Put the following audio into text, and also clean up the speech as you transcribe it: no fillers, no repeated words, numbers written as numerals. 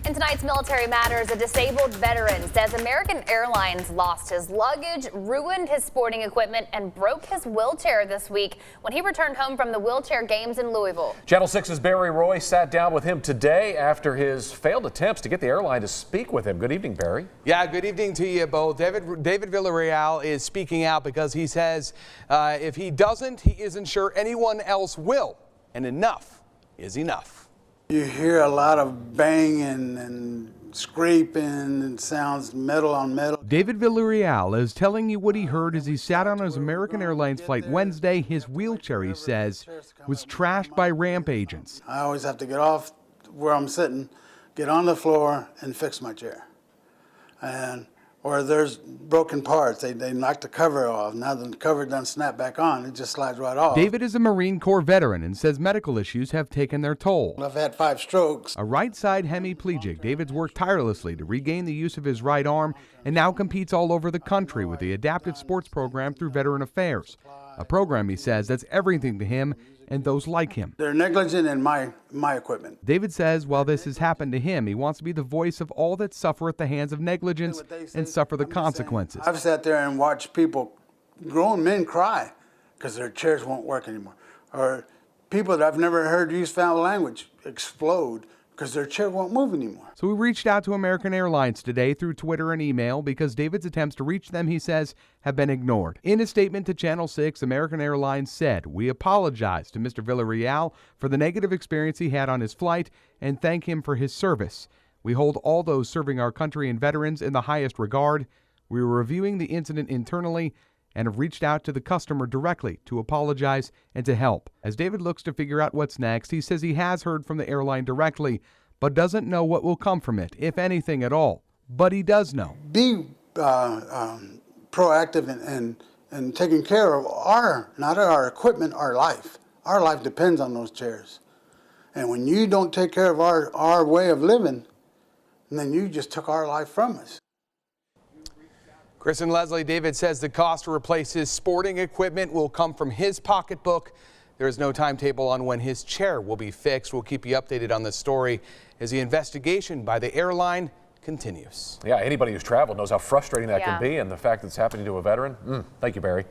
In tonight's Military Matters, a disabled veteran says American Airlines lost his luggage, ruined his sporting equipment, and broke his wheelchair this week when he returned home from the wheelchair games in Louisville. Channel 6's Barry Roy sat down with him today after his failed attempts to get the airline to speak with him. Good evening, Barry. Yeah, good evening to you both. David Villarreal is speaking out because he says if he doesn't, he isn't sure anyone else will. And enough is enough. You hear a lot of banging and scraping and sounds metal on metal. David Villarreal is telling you what he heard as he sat on his American Airlines flight Wednesday. His wheelchair, he says, was trashed by ramp agents. I always have to get off where I'm sitting, get on the floor and fix my chair. Or there's broken parts. They knocked the cover off. Now the cover doesn't snap back on. It just slides right off. David is a Marine Corps veteran and says medical issues have taken their toll. I've had 5 strokes. A right side hemiplegic, David's worked tirelessly to regain the use of his right arm and now competes all over the country with the adaptive sports program through Veteran Affairs. A program, he says, that's everything to him and those like him. They're negligent in my equipment. David says while this has happened to him, he wants to be the voice of all that suffer at the hands of negligence and suffer the consequences. I've sat there and watched people, grown men, cry because their chairs won't work anymore. Or people that I've never heard use foul language explode because their chair won't move anymore. So we reached out to American Airlines today through Twitter and email because David's attempts to reach them, he says, have been ignored. In a statement to Channel 6, American Airlines said, "We apologize to Mr. Villarreal for the negative experience he had on his flight and thank him for his service. We hold all those serving our country and veterans in the highest regard. We are reviewing the incident internally and have reached out to the customer directly to apologize and to help." As David looks to figure out what's next, he says he has heard from the airline directly, but doesn't know what will come from it, if anything at all. But he does know. Be proactive and taking care of not our equipment, our life. Our life depends on those chairs. And when you don't take care of our way of living, then you just took our life from us. Chris and Leslie, David says the cost to replace his sporting equipment will come from his pocketbook. There is no timetable on when his chair will be fixed. We'll keep you updated on this story as the investigation by the airline continues. Yeah, anybody who's traveled knows how frustrating that can be, and the fact that it's happening to a veteran. Thank you, Barry.